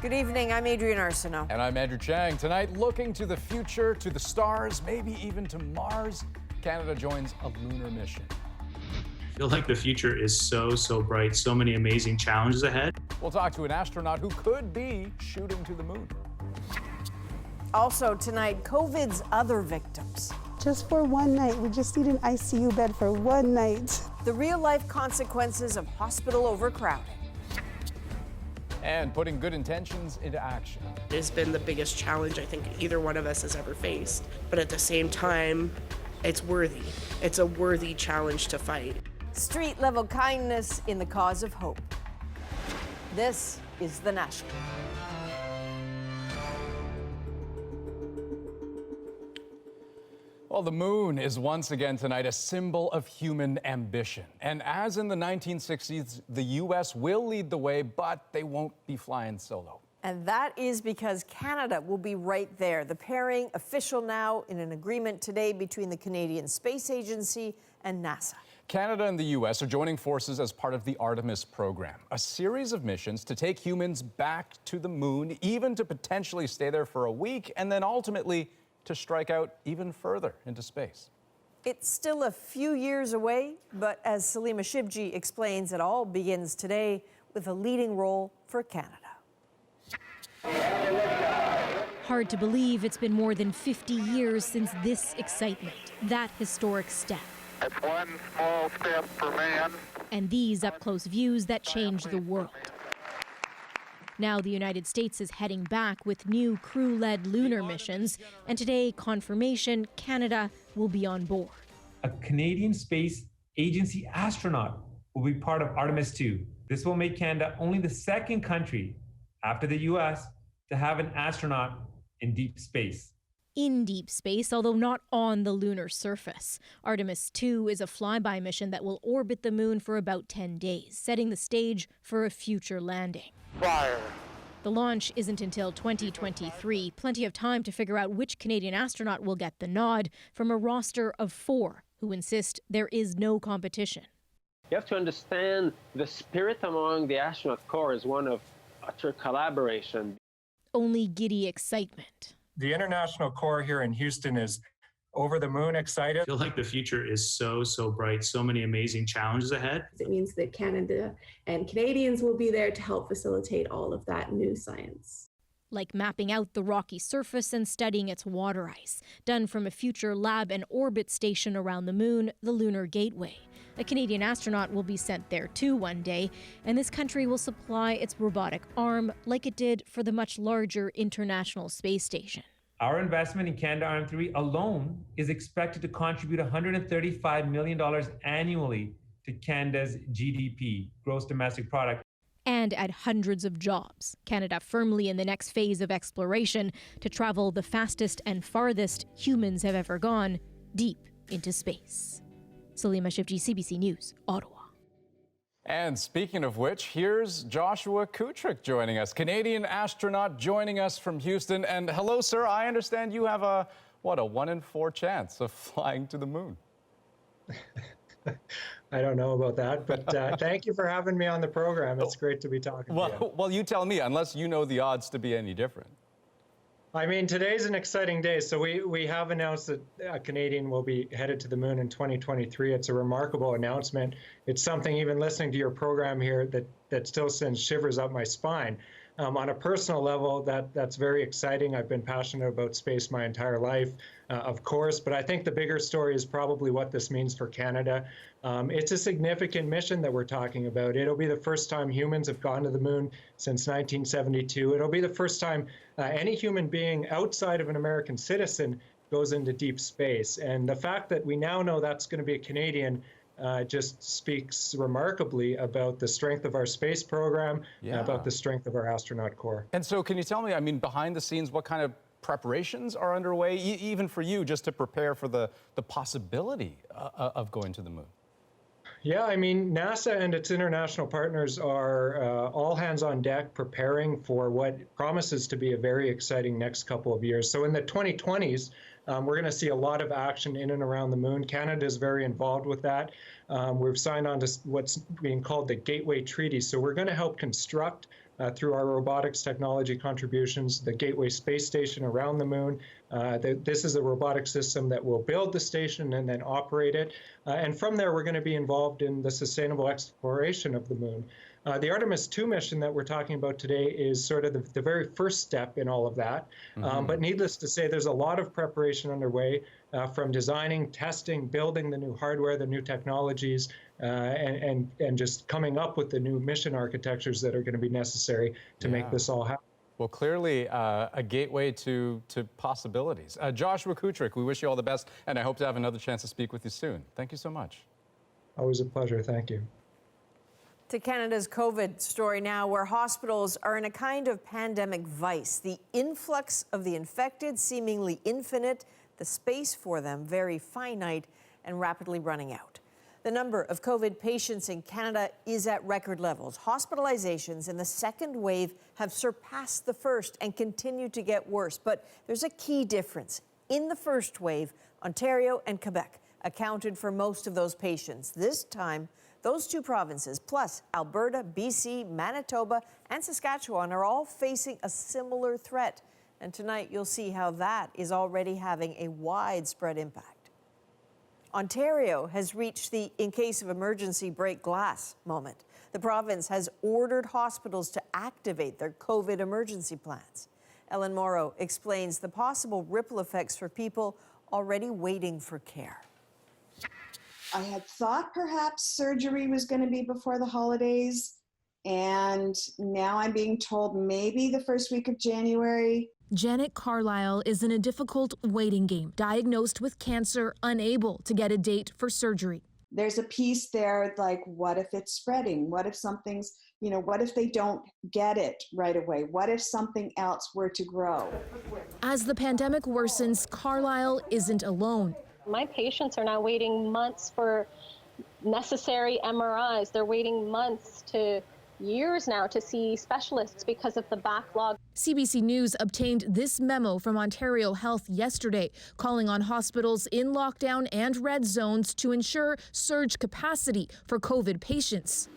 Good evening, I'm Adrienne Arsenault. And I'm Andrew Chang. Tonight, looking to the future, to the stars, maybe even to Mars, Canada joins a lunar mission. I feel like the future is so bright, so many amazing challenges ahead. We'll talk to an astronaut who could be shooting to the moon. Also tonight, COVID's other victims. Just for one night, we just need an ICU bed for one night. The real-life consequences of hospital overcrowding. And putting good intentions into action. It's been the biggest challenge I think either one of us has ever faced. But at the same time, it's worthy. It's a worthy challenge to fight. Street-level kindness in the cause of hope. This is The National. Well, the moon is once again tonight a symbol of human ambition. And as in the 1960s, the U.S. will lead the way, but they won't be flying solo. And that is because Canada will be right there. The pairing official now in an agreement today between the Canadian Space Agency and NASA. Canada and the U.S. are joining forces as part of the Artemis program, a series of missions to take humans back to the moon, even to potentially stay there for a week, and then ultimately to strike out even further into space. It's still a few years away, but as Salima Shibji explains, it all begins today with a leading role for Canada. Hard to believe it's been more than 50 years since this excitement, that historic step. It's one small step for man. And these up-close views that change the world. Now the United States is heading back with new crew-led lunar missions, and today, confirmation Canada will be on board. A Canadian Space Agency astronaut will be part of Artemis 2. This will make Canada only the second country after the US to have an astronaut in deep space. In deep space, although not on the lunar surface. Artemis 2 is a flyby mission that will orbit the moon for about 10 days, setting the stage for a future landing. Fire. The launch isn't until 2023, plenty of time to figure out which Canadian astronaut will get the nod from a roster of 4 who insist there is no competition. You have to understand the spirit among the astronaut corps is one of utter collaboration. Only giddy excitement. The International Corps here in Houston is over the moon excited. I feel like the future is so bright, so many amazing challenges ahead. It means that Canada and Canadians will be there to help facilitate all of that new science. Like mapping out the rocky surface and studying its water ice, done from a future lab and orbit station around the moon, the Lunar Gateway. A Canadian astronaut will be sent there too one day, and this country will supply its robotic arm like it did for the much larger International Space Station. Our investment in Canadarm3 alone is expected to contribute $135 million annually to Canada's GDP, gross domestic product. And add hundreds of jobs. Canada firmly in the next phase of exploration to travel the fastest and farthest humans have ever gone, deep into space. Salima Shibji, CBC News, Ottawa. And speaking of which, here's Joshua Kutryk joining us, Canadian astronaut joining us from Houston. And hello, sir. I understand you have a 1 in 4 chance of flying to the moon. I don't know about that, but thank you for having me on the program. It's great to be talking to you. Well, you tell me, unless you know the odds to be any different. I mean, today's an exciting day. So we have announced that a Canadian will be headed to the moon in 2023. It's a remarkable announcement. It's something, even listening to your program here, that still sends shivers up my spine. On a personal level, that's very exciting. I've been passionate about space my entire life, of course, but I think the bigger story is probably what this means for Canada. It's a significant mission that we're talking about. It'll be the first time humans have gone to the moon since 1972. It'll be the first time any human being outside of an American citizen goes into deep space. And the fact that we now know that's going to be a Canadian just speaks remarkably about the strength of our space program, about the strength of our astronaut corps. And so can you tell me, I mean, behind the scenes, what kind of preparations are underway, even for you, just to prepare for the possibility of going to the moon? Yeah, I mean, NASA and its international partners are all hands on deck preparing for what promises to be a very exciting next couple of years. So in the 2020s, We're going to see a lot of action in and around the moon. Canada is very involved with that. We've signed on to what's being called the Gateway Treaty. So we're going to help construct through our robotics technology contributions, the Gateway Space Station around the moon. This is a robotic system that will build the station and then operate it. And from there, we're going to be involved in the sustainable exploration of the moon. The Artemis II mission that we're talking about today is sort of the very first step in all of that. But needless to say, there's a lot of preparation underway from designing, testing, building the new hardware, the new technologies, and just coming up with the new mission architectures that are going to be necessary to make this all happen. Well, clearly a gateway to possibilities. Joshua Kutryk, we wish you all the best, and I hope to have another chance to speak with you soon. Thank you so much. Always a pleasure. Thank you. To Canada's COVID story now, where hospitals are in a kind of pandemic vice. The influx of the infected seemingly infinite, the space for them very finite and rapidly running out. The number of COVID patients in Canada is at record levels. Hospitalizations in the second wave have surpassed the first and continue to get worse. But there's a key difference. In the first wave, Ontario and Quebec accounted for most of those patients. This time, those two provinces, plus Alberta, BC, Manitoba, and Saskatchewan, are all facing a similar threat. And tonight, you'll see how that is already having a widespread impact. Ontario has reached the in case of emergency break glass moment. The province has ordered hospitals to activate their COVID emergency plans. Ellen Morrow explains the possible ripple effects for people already waiting for care. I had thought perhaps surgery was going to be before the holidays, and now I'm being told maybe the first week of January. Janet Carlisle is in a difficult waiting game, diagnosed with cancer, unable to get a date for surgery. There's a piece there like, what if it's spreading? What if something's, what if they don't get it right away? What if something else were to grow? As the pandemic worsens, Carlisle isn't alone. My patients are now waiting months for necessary MRIs. They're waiting months to years now to see specialists because of the backlog. CBC News obtained this memo from Ontario Health yesterday, calling on hospitals in lockdown and red zones to ensure surge capacity for COVID patients.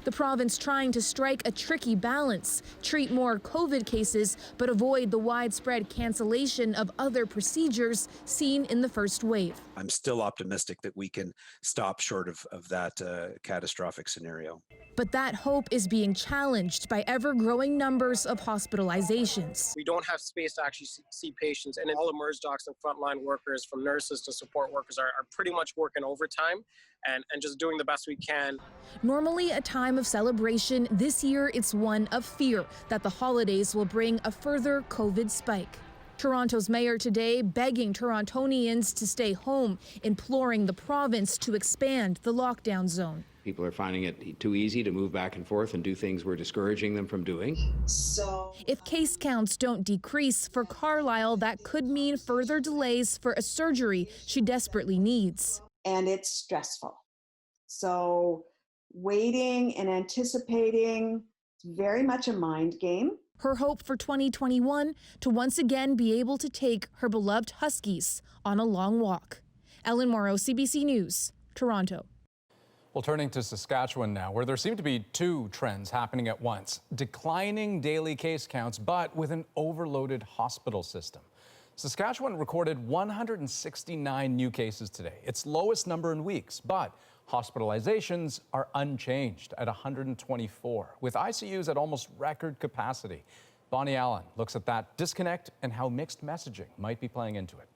The province trying to strike a tricky balance, treat more COVID cases, but avoid the widespread cancellation of other procedures seen in the first wave. I'm still optimistic that we can stop short of that catastrophic scenario. But that hope is being challenged by ever-growing numbers of hospitalizations. We don't have space to actually see patients, and all emerge docs and frontline workers, from nurses to support workers, are pretty much working overtime and just doing the best we can. Normally a time of celebration, this year it's one of fear that the holidays will bring a further COVID spike. Toronto's mayor today begging Torontonians to stay home, imploring the province to expand the lockdown zone. People are finding it too easy to move back and forth and do things we're discouraging them from doing. If case counts don't decrease, for Carlisle, that could mean further delays for a surgery she desperately needs. And it's stressful. So waiting and anticipating, it's very much a mind game. Her hope for 2021 to once again be able to take her beloved Huskies on a long walk. Ellen Morrow, CBC News, Toronto. Well, turning to Saskatchewan now, where there seem to be two trends happening at once. Declining daily case counts, but with an overloaded hospital system. Saskatchewan recorded 169 new cases today, its lowest number in weeks, but hospitalizations are unchanged at 124, with ICUs at almost record capacity. Bonnie Allen looks at that disconnect and how mixed messaging might be playing into it.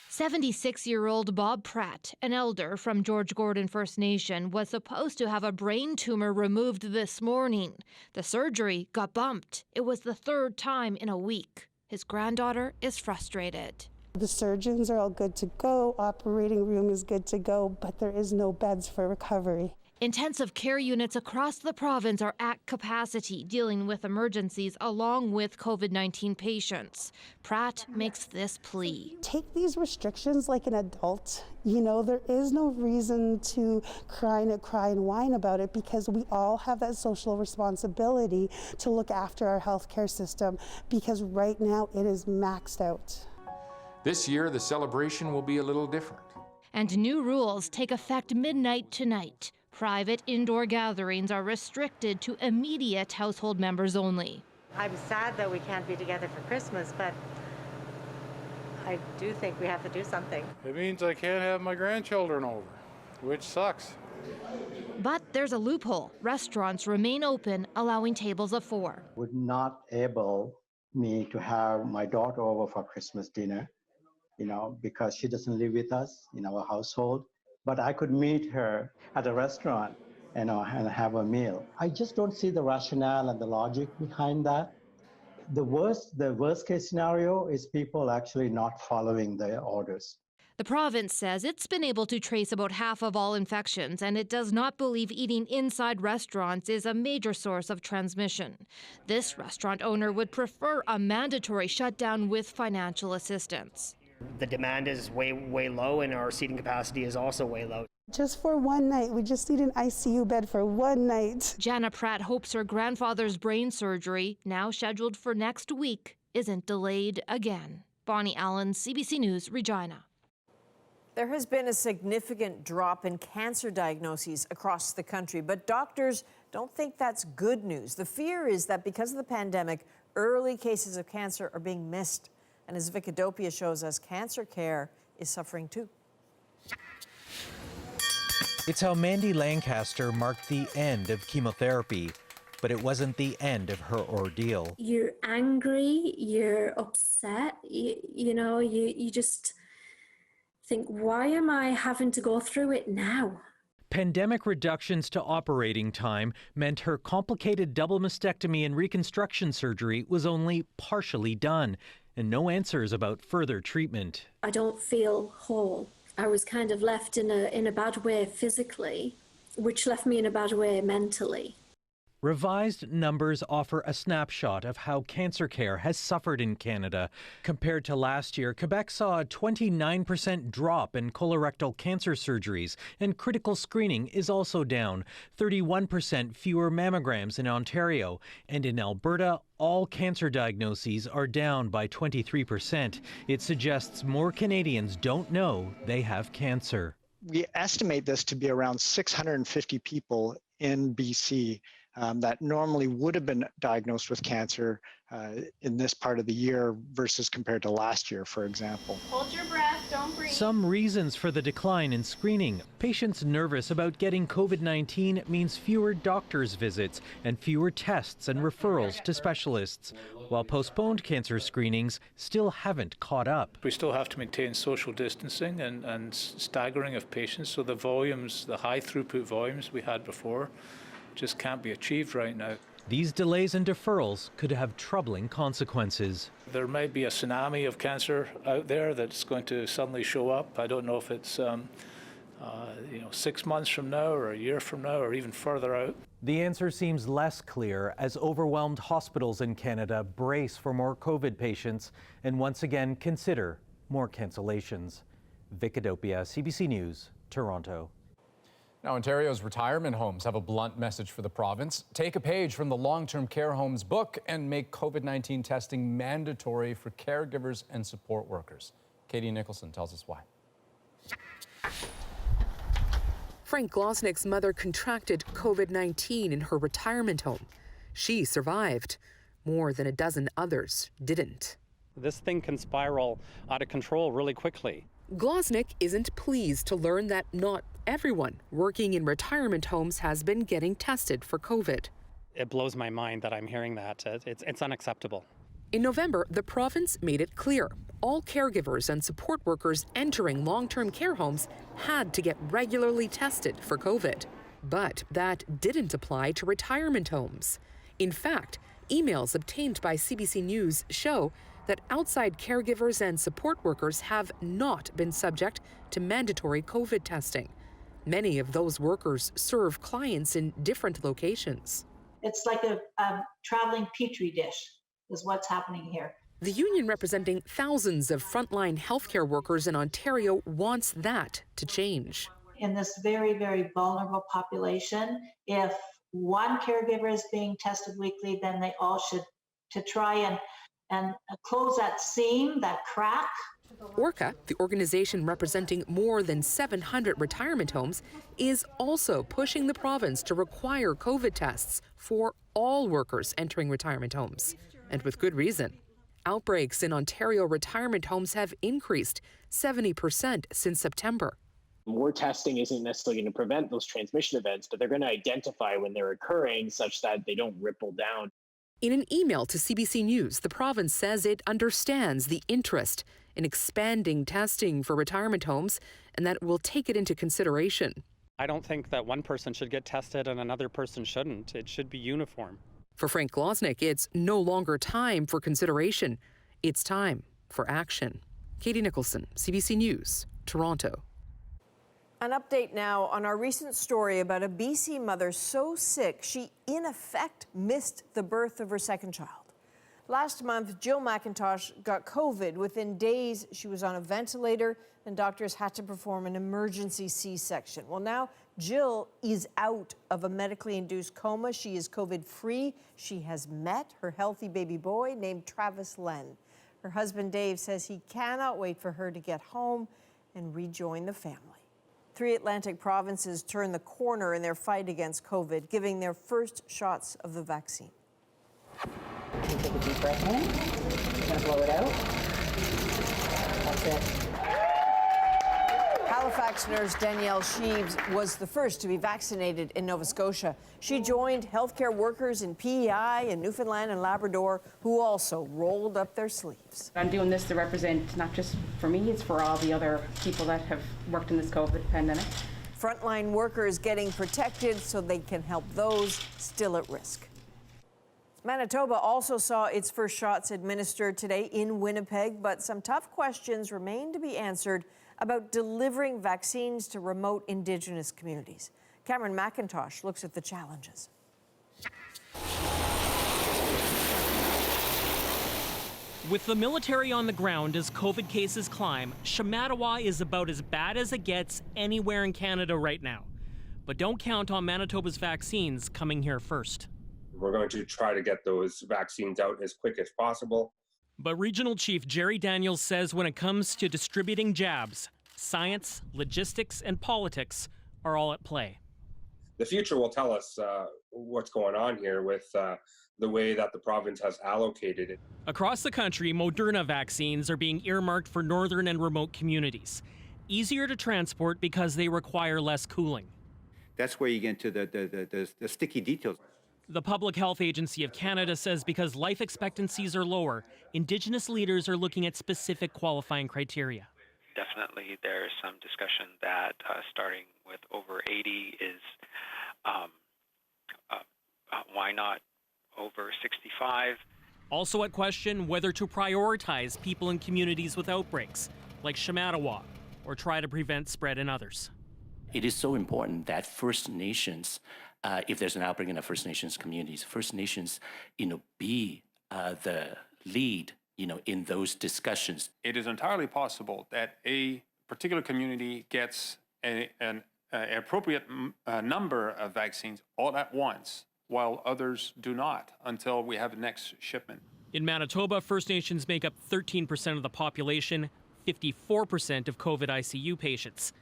76-year-old Bob Pratt, an elder from George Gordon First Nation, was supposed to have a brain tumor removed this morning. The surgery got bumped. It was the third time in a week. His granddaughter is frustrated. The surgeons are all good to go, operating room is good to go, but there is no beds for recovery. Intensive care units across the province are at capacity, dealing with emergencies along with COVID-19 patients. Pratt makes this plea. Take these restrictions like an adult. There is no reason to cry and whine about it, because we all have that social responsibility to look after our healthcare system, because right now it is maxed out. This year, the celebration will be a little different. And new rules take effect midnight tonight. Private indoor gatherings are restricted to immediate household members only. I'm sad that we can't be together for Christmas, but I do think we have to do something. It means I can't have my grandchildren over, which sucks. But there's a loophole. Restaurants remain open, allowing tables of 4. Would not able me to have my daughter over for Christmas dinner, because she doesn't live with us in our household. But I could meet her at a restaurant, and have a meal. I just don't see the rationale and the logic behind that. The worst case scenario is people actually not following the orders. The province says it's been able to trace about half of all infections, and it does not believe eating inside restaurants is a major source of transmission. This restaurant owner would prefer a mandatory shutdown with financial assistance. The demand is way low, and our seating capacity is also way low. Just for one night, we just need an ICU bed for one night. Jana Pratt hopes her grandfather's brain surgery, now scheduled for next week, isn't delayed again. Bonnie Allen, CBC News, Regina. There has been a significant drop in cancer diagnoses across the country, but doctors don't think that's good news. The fear is that because of the pandemic, early cases of cancer are being missed. And as H.O.P.E shows us, cancer care is suffering too. It's how Mandy Lancaster marked the end of chemotherapy, but it wasn't the end of her ordeal. You're angry, you're upset, you just think, why am I having to go through it now? Pandemic reductions to operating time meant her complicated double mastectomy and reconstruction surgery was only partially done, and no answers about further treatment. I don't feel whole. I was kind of left in a bad way physically, which left me in a bad way mentally. Revised numbers offer a snapshot of how cancer care has suffered in Canada. Compared to last year, Quebec saw a 29% drop in colorectal cancer surgeries, and critical screening is also down. 31% fewer mammograms in Ontario, and in Alberta, all cancer diagnoses are down by 23%. It suggests more Canadians don't know they have cancer. We estimate this to be around 650 people in BC that normally would have been diagnosed with cancer in this part of the year versus compared to last year, for example. Hold your breath, don't breathe. Some reasons for the decline in screening. Patients nervous about getting COVID-19 means fewer doctor's visits and fewer tests and referrals to specialists, while postponed cancer screenings still haven't caught up. We still have to maintain social distancing and staggering of patients, so the volumes, the high throughput volumes we had before, just can't be achieved right now. These delays and deferrals could have troubling consequences. There may be a tsunami of cancer out there that's going to suddenly show up. I don't know if it's 6 months from now or a year from now or even further out. The answer seems less clear as overwhelmed hospitals in Canada brace for more COVID patients and once again consider more cancellations. H.O.P.E, CBC News, Toronto. Now, Ontario's retirement homes have a blunt message for the province. Take a page from the long-term care homes book and make COVID-19 testing mandatory for caregivers and support workers. Katie Nicholson tells us why. Frank Glosnick's mother contracted COVID-19 in her retirement home. She survived. More than a dozen others didn't. This thing can spiral out of control really quickly. Glosnick isn't pleased to learn that not everyone working in retirement homes has been getting tested for COVID. It blows my mind that I'm hearing that. It's unacceptable. In November, the province made it clear all caregivers and support workers entering long-term care homes had to get regularly tested for COVID. But that didn't apply to retirement homes. In fact, emails obtained by CBC News show that outside caregivers and support workers have not been subject to mandatory COVID testing. Many of those workers serve clients in different locations. It's like a traveling petri dish is what's happening here. The union representing thousands of frontline healthcare workers in Ontario wants that to change. In this very, very vulnerable population, if one caregiver is being tested weekly, then they all should to try and close that seam, that crack Orca, the organization representing more than 700 retirement homes, is also pushing the province to require COVID tests for all workers entering retirement homes. And with good reason. Outbreaks in Ontario retirement homes have increased 70% since September. More testing isn't necessarily going to prevent those transmission events, but they're going to identify when they're occurring such that they don't ripple down. In an email to CBC News, the province says it understands the interest in expanding testing for retirement homes and that it will take it into consideration. I don't think that one person should get tested and another person shouldn't. It should be uniform. For Frank Glosnick, it's no longer time for consideration. It's time for action. Katie Nicholson, CBC News, Toronto. An update now on our recent story about a BC mother so sick she, in effect, missed the birth of her second child. Last month, Jill McIntosh got COVID. Within days, she was on a ventilator, and doctors had to perform an emergency C-section. Well, now Jill is out of a medically induced coma. She is COVID-free. She has met her healthy baby boy named Travis Len. Her husband, Dave, says he cannot wait for her to get home and rejoin the family. 3 Atlantic provinces turned the corner in their fight against COVID, giving their first shots of the vaccine. Take a deep breath in. You're going to blow it out. That's it. Halifax nurse Danielle Sheaves was the first to be vaccinated in Nova Scotia. She joined healthcare workers in PEI in Newfoundland and Labrador who also rolled up their sleeves. I'm doing this to represent not just for me, it's for all the other people that have worked in this COVID pandemic. Frontline workers getting protected so they can help those still at risk. Manitoba also saw its first shots administered today in Winnipeg, but some tough questions remain to be answered about delivering vaccines to remote Indigenous communities. Cameron McIntosh looks at the challenges. With the military on the ground as COVID cases climb, Shamattawa is about as bad as it gets anywhere in Canada right now. But don't count on Manitoba's vaccines coming here first. We're going to try to get those vaccines out as quick as possible. But Regional Chief Jerry Daniels says when it comes to distributing jabs, science, logistics, and politics are all at play. The future will tell us what's going on here with the way that the province has allocated it. Across the country, Moderna vaccines are being earmarked for northern and remote communities. Easier to transport because they require less cooling. That's where you get into the sticky details. The Public Health Agency of Canada says because life expectancies are lower, Indigenous leaders are looking at specific qualifying criteria. Definitely there's some discussion that starting with over 80 is, why not over 65? Also at question whether to prioritize people in communities with outbreaks, like Shamattawa, or try to prevent spread in others. It is so important that First Nations, if there's an outbreak in the First Nations communities, First Nations, be the lead, in those discussions. It is entirely possible that a particular community gets an appropriate number of vaccines all at once, while others do not until we have the next shipment. In Manitoba, First Nations make up 13% of the population, 54% of COVID ICU patients.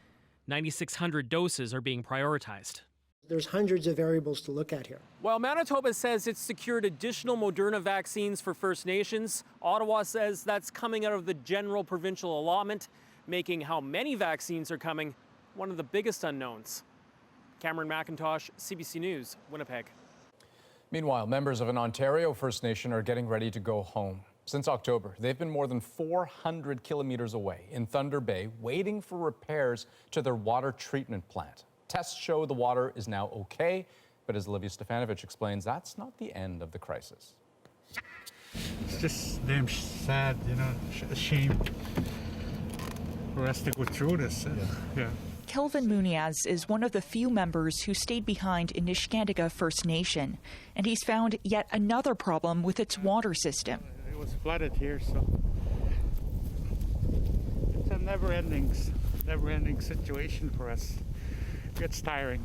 9,600 doses are being prioritized. There's hundreds of variables to look at here. While Manitoba says it's secured additional Moderna vaccines for First Nations, Ottawa says that's coming out of the general provincial allotment, making how many vaccines are coming one of the biggest unknowns. Cameron McIntosh, CBC News, Winnipeg. Meanwhile, members of an Ontario First Nation are getting ready to go home. Since October, they've been more than 400 kilometers away in Thunder Bay, waiting for repairs to their water treatment plant. Tests show the water is now okay, but as Olivia Stefanovic explains, that's not the end of the crisis. It's just damn sad, a shame for us to go through this. Yeah. Kelvin Muniaz is one of the few members who stayed behind in Neskantaga First Nation, and he's found yet another problem with its water system. It was flooded here, so it's a never-ending situation for us. It's tiring.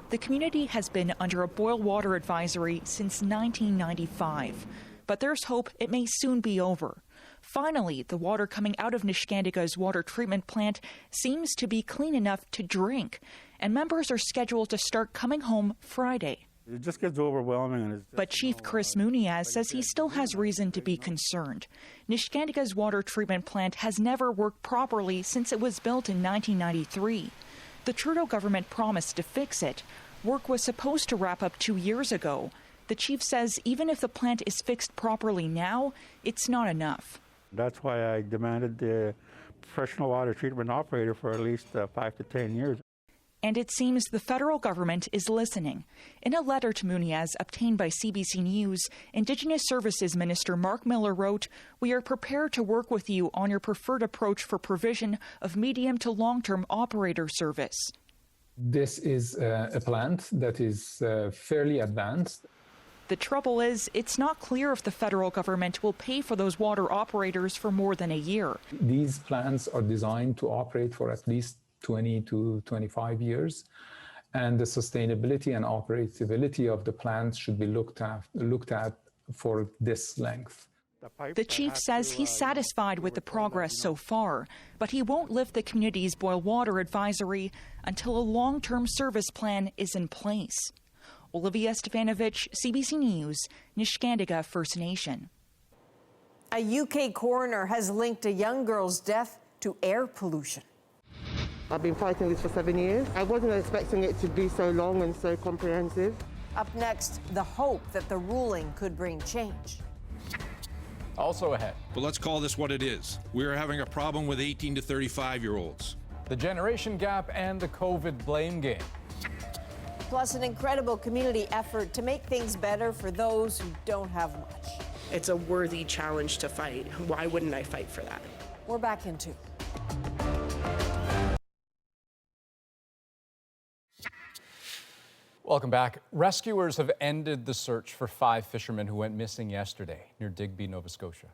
The community has been under a boil water advisory since 1995, but there's hope it may soon be over. Finally, the water coming out of Neskantaga's water treatment plant seems to be clean enough to drink, and members are scheduled to start coming home Friday. It just gets overwhelming. But Chief Chris Muniaz says he still has reason to be concerned. Neskantaga's water treatment plant has never worked properly since it was built in 1993. The Trudeau government promised to fix it. Work was supposed to wrap up 2 years ago. The chief says even if the plant is fixed properly now, it's not enough. That's why I demanded the professional water treatment operator for at least 5 to 10 years. And it seems the federal government is listening. In a letter to Muniaz obtained by CBC News, Indigenous Services Minister Mark Miller wrote, "We are prepared to work with you on your preferred approach for provision of medium to long-term operator service." This is a plant that is fairly advanced. The trouble is, it's not clear if the federal government will pay for those water operators for more than a year. These plants are designed to operate for at least 20 to 25 years, and the sustainability and operability of the plants should be looked at for this length. The chief says he's satisfied with the progress so far, but he won't lift the community's boil water advisory until a long-term service plan is in place. Olivia Stefanovic, CBC News, Neskantaga First Nation. A UK coroner has linked a young girl's death to air pollution. I've been fighting this for 7 years. I wasn't expecting it to be so long and so comprehensive. Up next, the hope that the ruling could bring change. Also ahead. But let's call this what it is. We're having a problem with 18 to 35-year-olds. The generation gap and the COVID blame game. Plus, an incredible community effort to make things better for those who don't have much. It's a worthy challenge to fight. Why wouldn't I fight for that? We're back in 2. Welcome back. Rescuers have ended the search for 5 fishermen who went missing yesterday near Digby, Nova Scotia.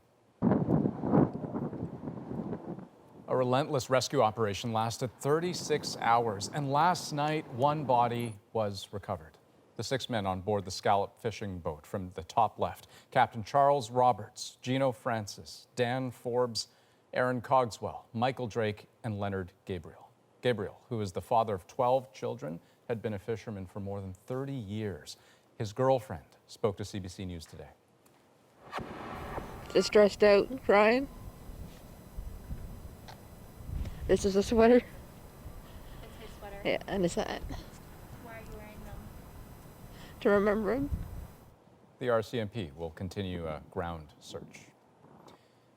A relentless rescue operation lasted 36 hours, and last night, 1 body was recovered. The 6 men on board the scallop fishing boat from the top left, Captain Charles Roberts, Gino Francis, Dan Forbes, Aaron Cogswell, Michael Drake, and Leonard Gabriel. Gabriel, who is the father of 12 children, had been a fisherman for more than 30 years. His girlfriend spoke to CBC News today. Just stressed out, crying. This is a sweater. It's his sweater. Yeah, and it's that. Why are you wearing them? To remember him. The RCMP will continue a ground search.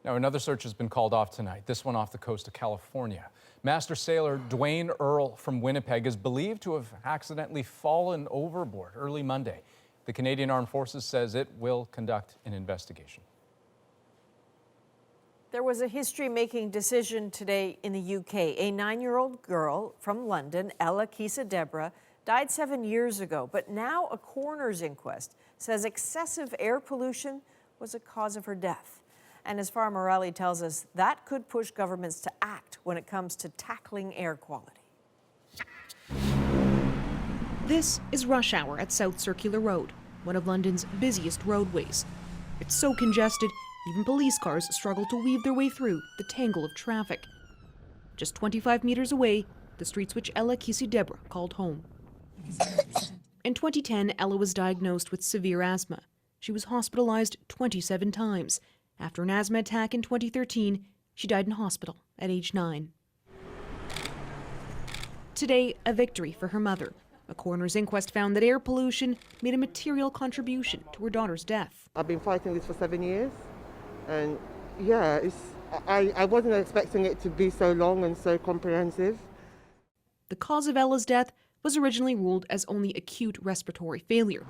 Now, another search has been called off tonight, this one off the coast of California. Master sailor Dwayne Earl from Winnipeg is believed to have accidentally fallen overboard early Monday. The Canadian Armed Forces says it will conduct an investigation. There was a history-making decision today in the UK. A 9-year-old girl from London, Ella Kisa-Deborah, died 7 years ago, but now a coroner's inquest says excessive air pollution was a cause of her death. And as Farah Morelli tells us, that could push governments to act when it comes to tackling air quality. This is rush hour at South Circular Road, one of London's busiest roadways. It's so congested, even police cars struggle to weave their way through the tangle of traffic. Just 25 meters away, the streets which Ella Kisa-Deborah called home. In 2010, Ella was diagnosed with severe asthma. She was hospitalized 27 times. After an asthma attack in 2013, she died in hospital at age 9. Today, a victory for her mother. A coroner's inquest found that air pollution made a material contribution to her daughter's death. I've been fighting this for 7 years, and yeah, I wasn't expecting it to be so long and so comprehensive. The cause of Ella's death was originally ruled as only acute respiratory failure.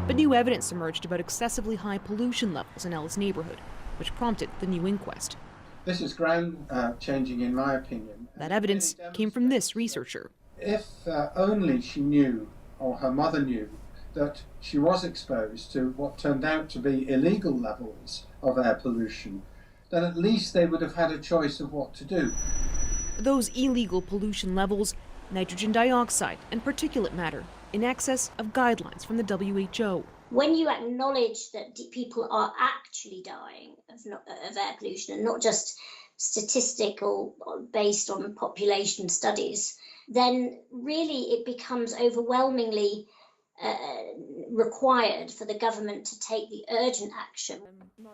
But new evidence emerged about excessively high pollution levels in Ella's neighborhood, which prompted the new inquest. This is ground-changing in my opinion. That evidence came from this researcher. If only she knew, or her mother knew, that she was exposed to what turned out to be illegal levels of air pollution, then at least they would have had a choice of what to do. Those illegal pollution levels, nitrogen dioxide and particulate matter, in excess of guidelines from the WHO. When you acknowledge that people are actually dying of air pollution and not just statistical or based on population studies, then really it becomes overwhelmingly required for the government to take the urgent action.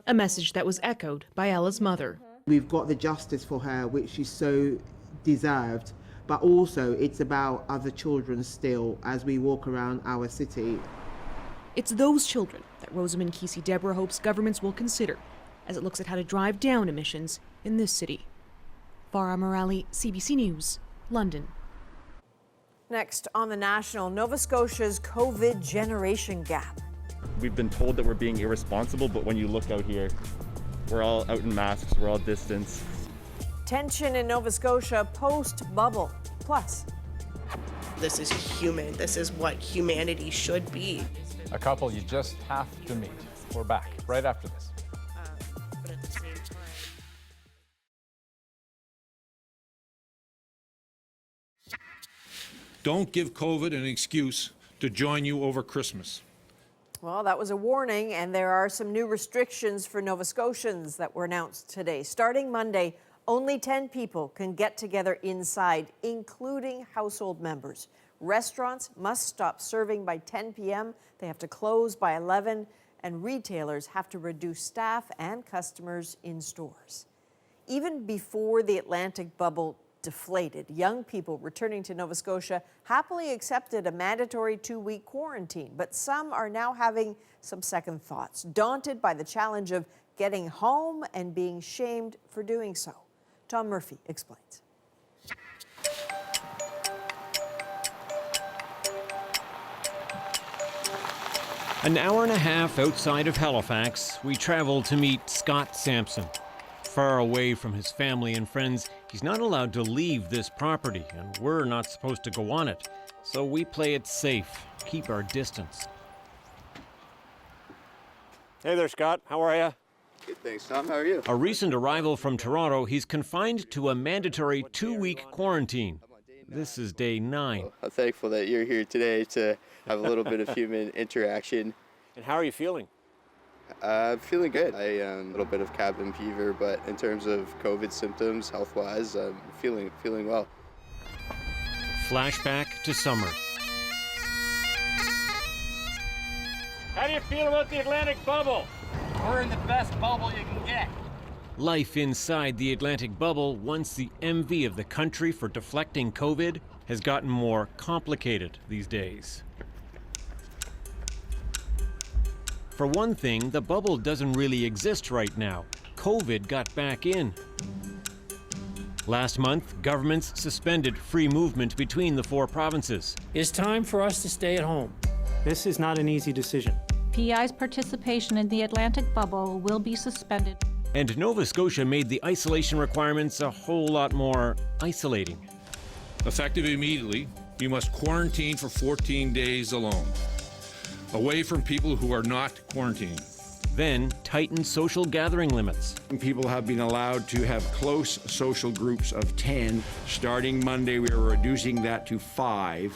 A message that was echoed by Ella's mother. We've got the justice for her, which she so deserved, but also it's about other children still as we walk around our city. It's those children that Rosamond Kesey-Deborah hopes governments will consider as it looks at how to drive down emissions in this city. Farah Morali, CBC News, London. Next on The National, Nova Scotia's COVID generation gap. We've been told that we're being irresponsible, but when you look out here, we're all out in masks, we're all distanced. Tension in Nova Scotia post-bubble. Plus, This is human. This is what humanity should be. A couple you just have to meet. We're back right after this. But at the same time, Don't give COVID an excuse to join you over Christmas. well, that was a warning, and there are some new restrictions for Nova Scotians that were announced today. Starting Monday, only 10 people can get together inside, including household members. Restaurants must stop serving by 10 p.m. They have to close by 11, and retailers have to reduce staff and customers in stores. Even before the Atlantic bubble deflated, young people returning to Nova Scotia happily accepted a mandatory 2-week quarantine, but some are now having some second thoughts, daunted by the challenge of getting home and being shamed for doing so. Tom Murphy explains. An hour and a half outside of Halifax, we travel to meet Scott Sampson. Far away from his family and friends, he's not allowed to leave this property, and we're not supposed to go on it. So we play it safe, keep our distance. Hey there, Scott. How are you? Good, thanks, Tom. How are you? A recent arrival from Toronto, he's confined to a mandatory 2-week quarantine. This is day 9. I'm thankful that you're here today to have a little bit of human interaction. And how are you feeling? I'm feeling good. I a little bit of cabin fever, but in terms of COVID symptoms, health-wise, I'm feeling well. Flashback to summer. How do you feel about the Atlantic bubble? We're in the best bubble you can get. Life inside the Atlantic bubble, once the envy of the country for deflecting COVID, has gotten more complicated these days. For one thing, the bubble doesn't really exist right now. COVID got back in. Last month, governments suspended free movement between the 4 provinces. It's time for us to stay at home. This is not an easy decision. PEI's participation in the Atlantic bubble will be suspended. And Nova Scotia made the isolation requirements a whole lot more isolating. Effective immediately, you must quarantine for 14 days alone, away from people who are not quarantined. Then tighten social gathering limits. People have been allowed to have close social groups of 10. Starting Monday, we are reducing that to 5.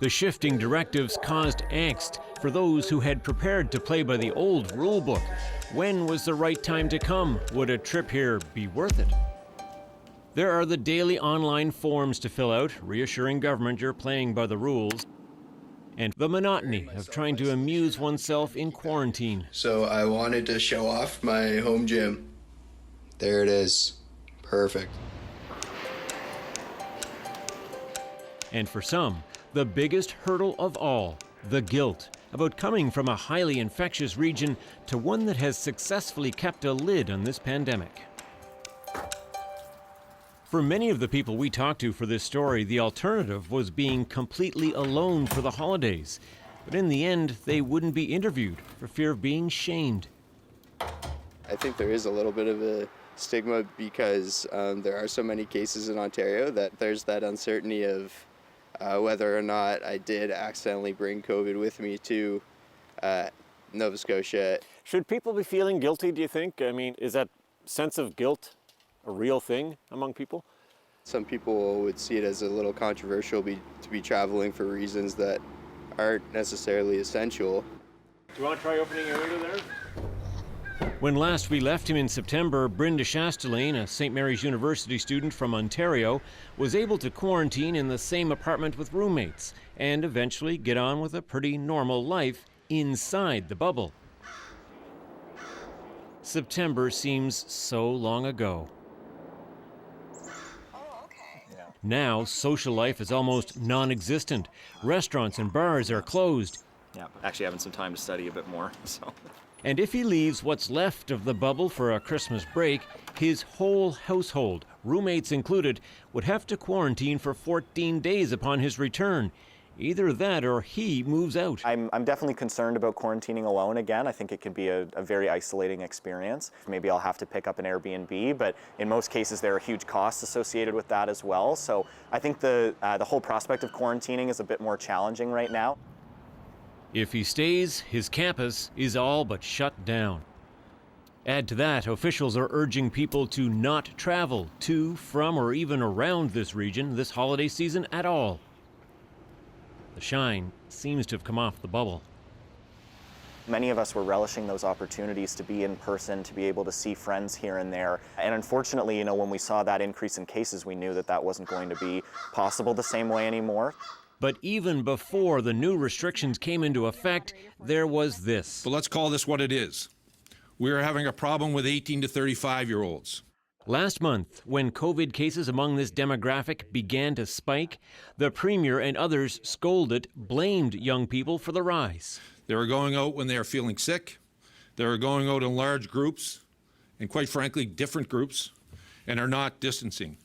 The shifting directives caused angst for those who had prepared to play by the old rule book. When was the right time to come? Would a trip here be worth it? There are the daily online forms to fill out, reassuring government you're playing by the rules, and the monotony of trying to amuse oneself in quarantine. So I wanted to show off my home gym. There it is. Perfect. And for some, the biggest hurdle of all, the guilt about coming from a highly infectious region to one that has successfully kept a lid on this pandemic. For many of the people we talked to for this story, the alternative was being completely alone for the holidays. But in the end, they wouldn't be interviewed for fear of being shamed. I think there is a little bit of a stigma because there are so many cases in Ontario that there's that uncertainty of whether or not I did accidentally bring COVID with me to Nova Scotia. Should people be feeling guilty, do you think? I mean, is that sense of guilt a real thing among people? Some people would see it as a little controversial to be traveling for reasons that aren't necessarily essential. Do you want to try opening your window there? When last we left him in September, Brenda Chastelane, a St. Mary's University student from Ontario, was able to quarantine in the same apartment with roommates and eventually get on with a pretty normal life inside the bubble. September seems so long ago. Now, social life is almost non-existent. Restaurants and bars are closed. Yeah, actually having some time to study a bit more, so. And if he leaves what's left of the bubble for a Christmas break, his whole household, roommates included, would have to quarantine for 14 days upon his return. Either that or he moves out. I'm definitely concerned about quarantining alone again. I think it can be a very isolating experience. Maybe I'll have to pick up an Airbnb, but in most cases there are huge costs associated with that as well. So I think the whole prospect of quarantining is a bit more challenging right now. If he stays, his campus is all but shut down. Add to that, officials are urging people to not travel to, from, or even around this region this holiday season at all. The shine seems to have come off the bubble. Many of us were relishing those opportunities to be in person, to be able to see friends here and there. And unfortunately, when we saw that increase in cases, we knew that that wasn't going to be possible the same way anymore. But even before the new restrictions came into effect, there was this. But let's call this what it is. We are having a problem with 18 to 35-year-olds. Last month, when COVID cases among this demographic began to spike, the Premier and others scolded, blamed young people for the rise. They are going out when they are feeling sick. They are going out in large groups, and quite frankly, different groups, and are not distancing.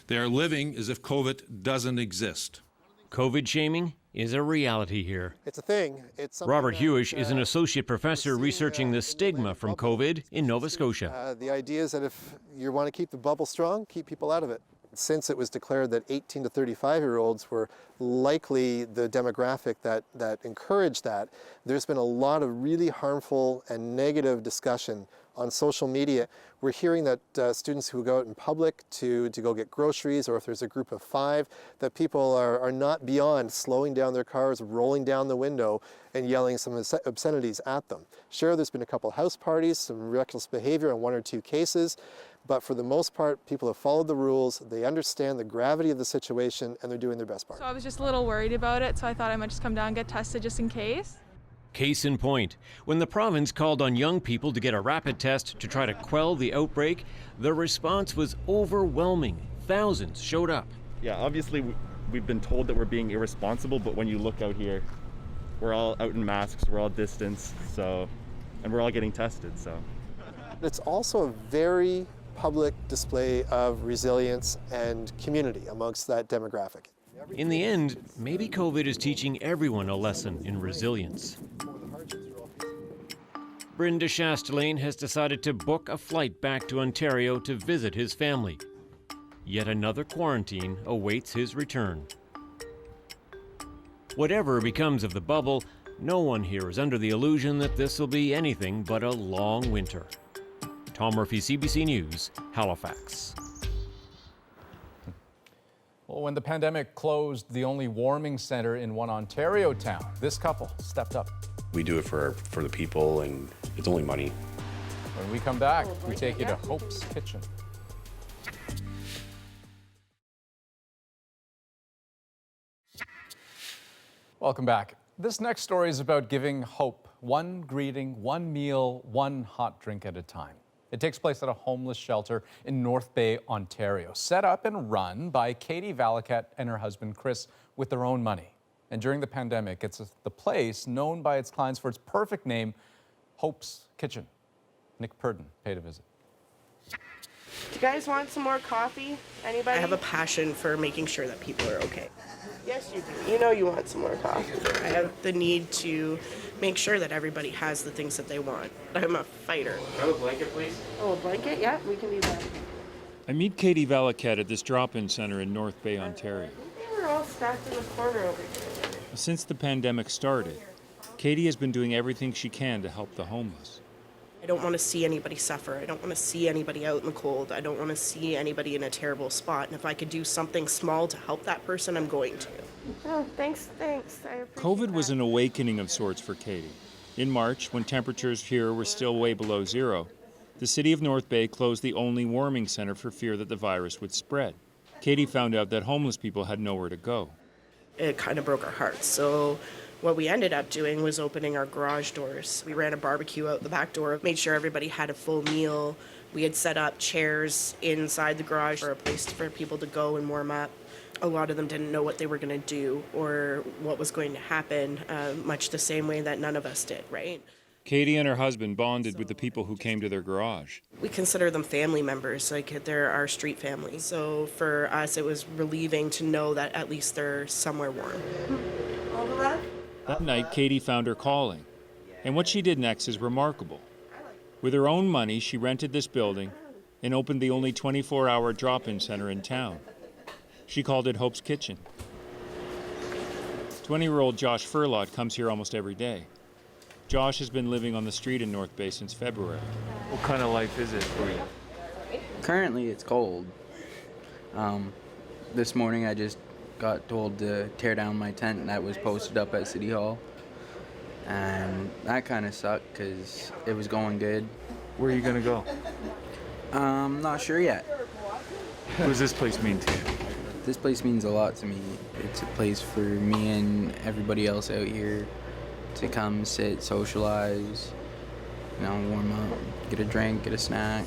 They are living as if COVID doesn't exist. COVID shaming is a reality here. It's a thing. Robert Hewish is an associate professor researching the stigma from COVID in Nova Scotia. The idea is that if you want to keep the bubble strong, keep people out of it. Since it was declared that 18 to 35-year-olds were likely the demographic that encouraged that, there's been a lot of really harmful and negative discussion on social media. We're hearing that students who go out in public to go get groceries, or if there's a group of 5, that people are not beyond slowing down their cars, rolling down the window, and yelling some obscenities at them. Sure, there's been a couple house parties, some reckless behavior in 1 or 2 cases, but for the most part, people have followed the rules, they understand the gravity of the situation, and they're doing their best part. So I was just a little worried about it, so I thought I might just come down and get tested just in case. Case in point, when the province called on young people to get a rapid test to try to quell the outbreak, the response was overwhelming. Thousands showed up. Yeah, obviously we've been told that we're being irresponsible, but when you look out here, we're all out in masks, we're all distanced, and we're all getting tested, so. It's also a very public display of resilience and community amongst that demographic. In the end, maybe COVID is teaching everyone a lesson in resilience. Brenda Chastelane has decided to book a flight back to Ontario to visit his family. Yet another quarantine awaits his return. Whatever becomes of the bubble, no one here is under the illusion that this will be anything but a long winter. Tom Murphy, CBC News, Halifax. Well, when the pandemic closed the only warming center in one Ontario town, this couple stepped up. We do it for the people, and it's only money. When we come back, we take you to Hope's Kitchen. Welcome back. This next story is about giving hope, one greeting, one meal, one hot drink at a time. It takes place at a homeless shelter in North Bay, Ontario, set up and run by Katie Valakat and her husband Chris with their own money. And during the pandemic, it's the place known by its clients for its perfect name, Hope's Kitchen. Nick Purdon paid a visit. Do you guys want some more coffee? Anybody? I have a passion for making sure that people are okay. Yes, you do. You know you want some more coffee. I have the need to make sure that everybody has the things that they want. I'm a fighter. Have a blanket, please? Oh, a blanket? Yeah, we can do that. I meet Katie Valakat at this drop-in center in North Bay, Ontario. They were all stacked in the corner over here. Since the pandemic started, Katie has been doing everything she can to help the homeless. I don't want to see anybody suffer. I don't want to see anybody out in the cold. I don't want to see anybody in a terrible spot. And if I could do something small to help that person, I'm going to. Oh, thanks. I appreciate COVID that. was an awakening of sorts for Katie. In March, when temperatures here were still way below zero, the city of North Bay closed the only warming center for fear that the virus would spread. Katie found out that homeless people had nowhere to go. It kind of broke our hearts. So what we ended up doing was opening our garage doors. We ran a barbecue out the back door, made sure everybody had a full meal. We had set up chairs inside the garage for a place for people to go and warm up. A lot of them didn't know what they were going to do or what was going to happen, much the same way that none of us did, right? Katie and her husband bonded with the people who came to their garage. We consider them family members, like they're our street family. So for us, it was relieving to know that at least they're somewhere warm. All the love? That night, Katie found her calling. And what she did next is remarkable. With her own money, she rented this building and opened the only 24-hour drop-in center in town. She called it Hope's Kitchen. 20-year-old Josh Furlot comes here almost every day. Josh has been living on the street in North Bay since February. What kind of life is it for you? Currently, it's cold. This morning, I just got told to tear down my tent that was posted up at City Hall. And that kind of sucked because it was going good. Where are you going to go? Not sure yet. What does this place mean to you? This place means a lot to me. It's a place for me and everybody else out here to come, sit, socialize, warm up, get a drink, get a snack.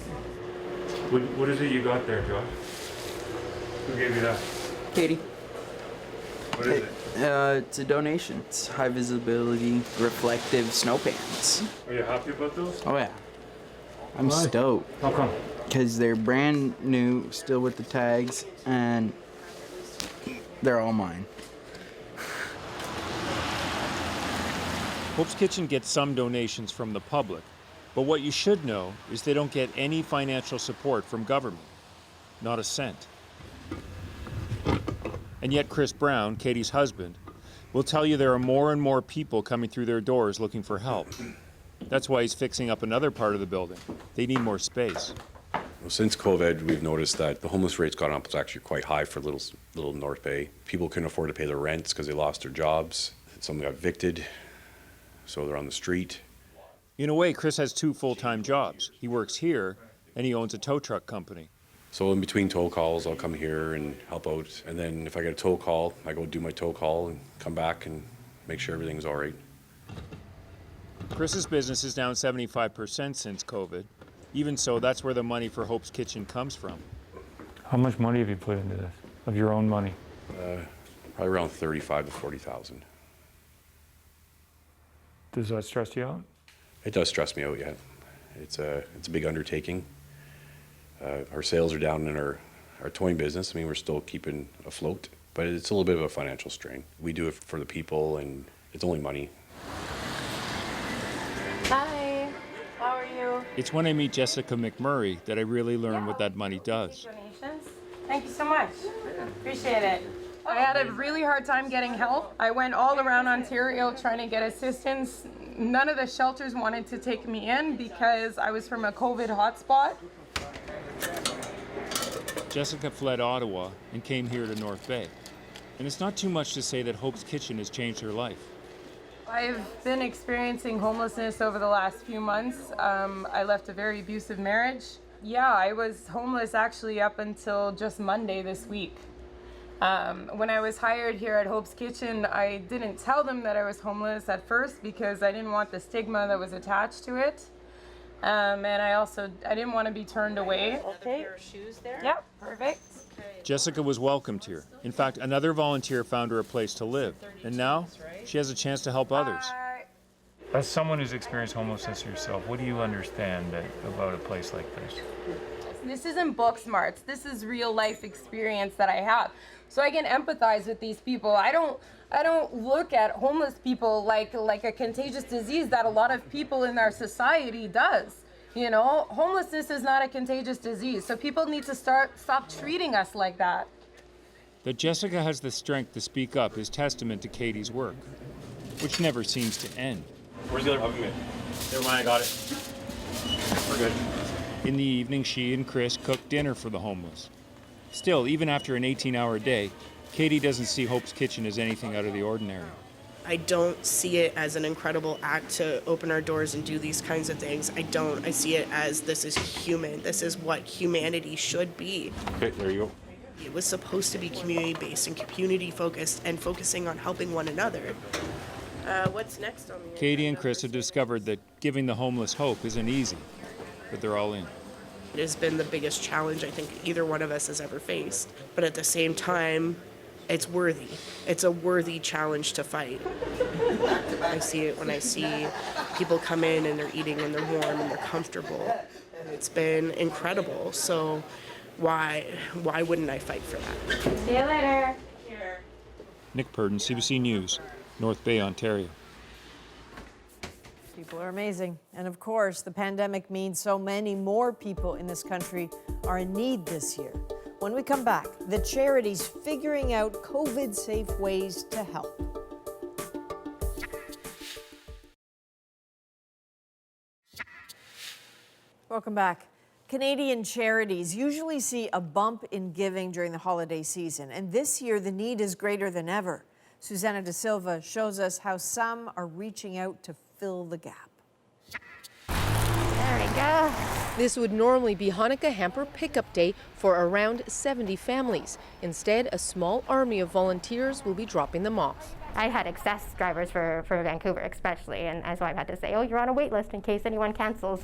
What is it you got there, Josh? Who gave you that? Katie. What is it? It's a donation. It's high visibility, reflective snow pants. Are you happy about those? Oh yeah. I'm stoked. How come? Because they're brand new, still with the tags, and they're all mine. Hope's Kitchen gets some donations from the public, but what you should know is they don't get any financial support from government. Not a cent. And yet Chris Brown, Katie's husband, will tell you there are more and more people coming through their doors looking for help. That's why he's fixing up another part of the building. They need more space. Well, since COVID, we've noticed that the homeless rate's gone up. It's actually quite high for little North Bay. People couldn't afford to pay their rents because they lost their jobs. Some got evicted, so they're on the street. In a way, Chris has two full-time jobs. He works here, and he owns a tow truck company. So in between tow calls, I'll come here and help out. And then if I get a tow call, I go do my tow call and come back and make sure everything's all right. Chris's business is down 75% since COVID. Even so, that's where the money for Hope's Kitchen comes from. How much money have you put into this, of your own money? Probably around 35 to 40,000. Does that stress you out? It does stress me out, yeah. It's a big undertaking. Our sales are down in our towing business. I mean, we're still keeping afloat, but it's a little bit of a financial strain. We do it for the people, and it's only money. Hi, how are you? It's when I meet Jessica McMurray that I really learn what that money does. Donations. Thank you so much. Appreciate it. I had a really hard time getting help. I went all around Ontario trying to get assistance. None of the shelters wanted to take me in because I was from a COVID hotspot. Jessica fled Ottawa and came here to North Bay. And it's not too much to say that Hope's Kitchen has changed her life. I've been experiencing homelessness over the last few months. I left a very abusive marriage. Yeah, I was homeless actually up until just Monday this week. When I was hired here at Hope's Kitchen, I didn't tell them that I was homeless at first because I didn't want the stigma that was attached to it. And I didn't want to be turned away. Okay. Your shoes there? Yep, perfect. Jessica was welcomed here. In fact, another volunteer found her a place to live. And now, she has a chance to help others. As someone who's experienced homelessness yourself, what do you understand about a place like this? This isn't book smarts. This is real life experience that I have. So I can empathize with these people. I don't look at homeless people like a contagious disease that a lot of people in our society does. You know, homelessness is not a contagious disease. So people need to stop treating us like that. That Jessica has the strength to speak up is testament to Katie's work, which never seems to end. Where's the other oven mitt? Never mind, I got it. We're good. In the evening, she and Chris cook dinner for the homeless. Still, even after an 18-hour day, Katie doesn't see Hope's Kitchen as anything out of the ordinary. I don't see it as an incredible act to open our doors and do these kinds of things. I don't. I see it as this is human. This is what humanity should be. Okay, there you go. It was supposed to be community-based and community-focused and focusing on helping one another. What's next on the Katie and Chris have discovered that giving the homeless hope isn't easy, but they're all in. It has been the biggest challenge I think either one of us has ever faced. But at the same time, it's worthy. It's a worthy challenge to fight. I see it when I see people come in and they're eating and they're warm and they're comfortable. It's been incredible. So why wouldn't I fight for that? See you later. Nick Purdon, CBC News, North Bay, Ontario. People are amazing. And of course, the pandemic means so many more people in this country are in need this year. When we come back, the Charities figuring out COVID-safe ways to help. Welcome back. Canadian charities usually see a bump in giving during the holiday season, and this year the need is greater than ever. Susanna De Silva shows us how some are reaching out to fill the gap. There we go. This would normally be Hanukkah hamper pickup day for around 70 families. Instead, a small army of volunteers will be dropping them off. I had excess drivers for Vancouver especially, and so I've had to say, oh, you're on a wait list in case anyone cancels.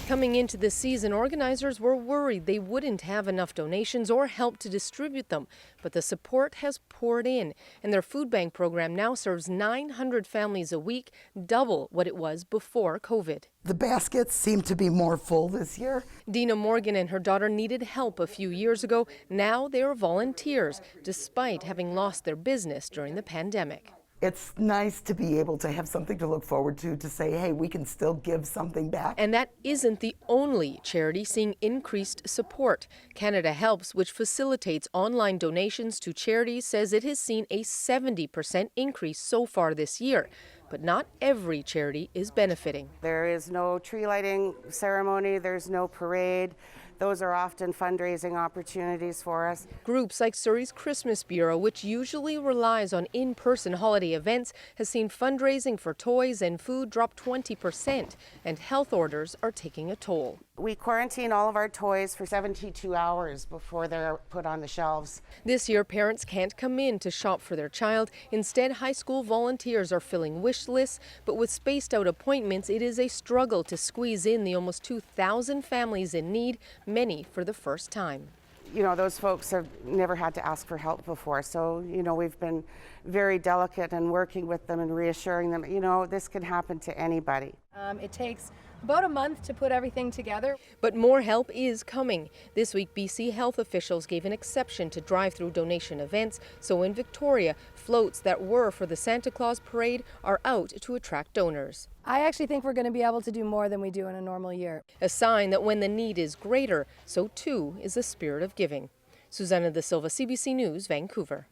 Coming into this season, organizers were worried they wouldn't have enough donations or help to distribute them. But the support has poured in, and their food bank program now serves 900 families a week, double what it was before COVID. The baskets seem to be more full this year. Dina Morgan and her daughter needed help a few years ago. Now they are volunteers, despite having lost their business during the pandemic. It's nice to be able to have something to look forward to say, hey, we can still give something back. And that isn't the only charity seeing increased support. Canada Helps, which facilitates online donations to charities, says it has seen a 70% increase so far this year. But not every charity is benefiting. There is no tree lighting ceremony, there's no parade. Those are often fundraising opportunities for us. Groups like Surrey's Christmas Bureau, which usually relies on in-person holiday events, has seen fundraising for toys and food drop 20%, and health orders are taking a toll. We quarantine all of our toys for 72 hours before they're put on the shelves. This year, parents can't come in to shop for their child. Instead, high school volunteers are filling wish lists, but with spaced out appointments, it is a struggle to squeeze in the almost 2,000 families in need, many for the first time. You know, those folks have never had to ask for help before, so, you know, we've been very delicate in working with them and reassuring them, you know, this can happen to anybody. It takes about a month to put everything together. But more help is coming. This week, BC health officials gave an exception to drive-through donation events. So in Victoria, floats that were for the Santa Claus parade are out to attract donors. I actually think we're going to be able to do more than we do in a normal year. A sign that when the need is greater, so too is the spirit of giving. Susanna De Silva, CBC News, Vancouver.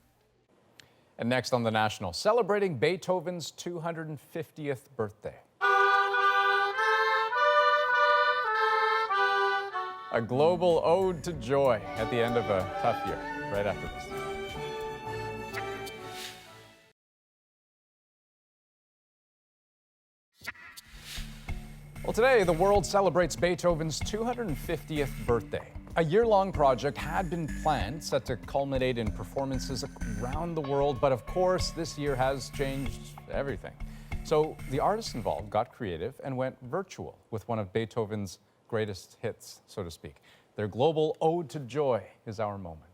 And next on The National, celebrating Beethoven's 250th birthday. A global ode to joy at the end of a tough year, right after this. Well, today the world celebrates Beethoven's 250th birthday. A year-long project had been planned, set to culminate in performances around the world, but of course this year has changed everything. So the artists involved got creative and went virtual with one of Beethoven's greatest hits, so to speak. Their global ode to joy is our moment.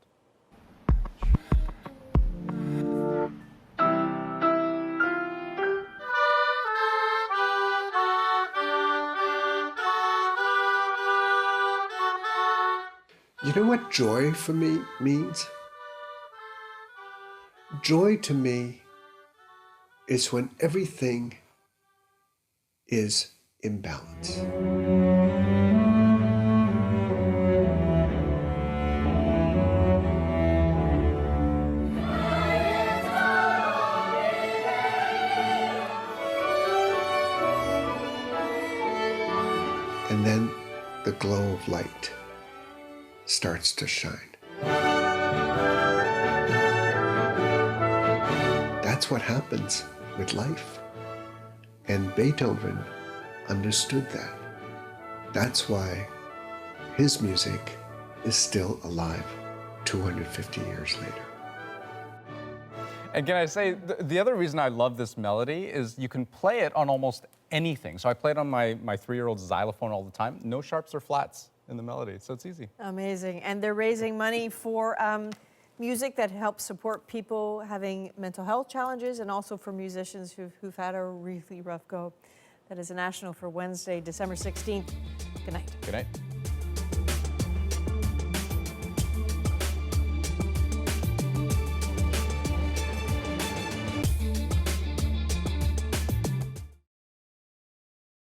You know what joy for me means? Joy to me is when everything is in balance. And then the glow of light starts to shine. That's what happens with life. And Beethoven understood that. That's why his music is still alive 250 years later. And can I say, the other reason I love this melody is you can play it on almost anything. So I play it on my 3-year-old's xylophone all the time. No sharps or flats in the melody, so it's easy. Amazing. And they're raising money for music that helps support people having mental health challenges and also for musicians who've had a really rough go. That is a national for Wednesday, December 16th. Good night. Good night.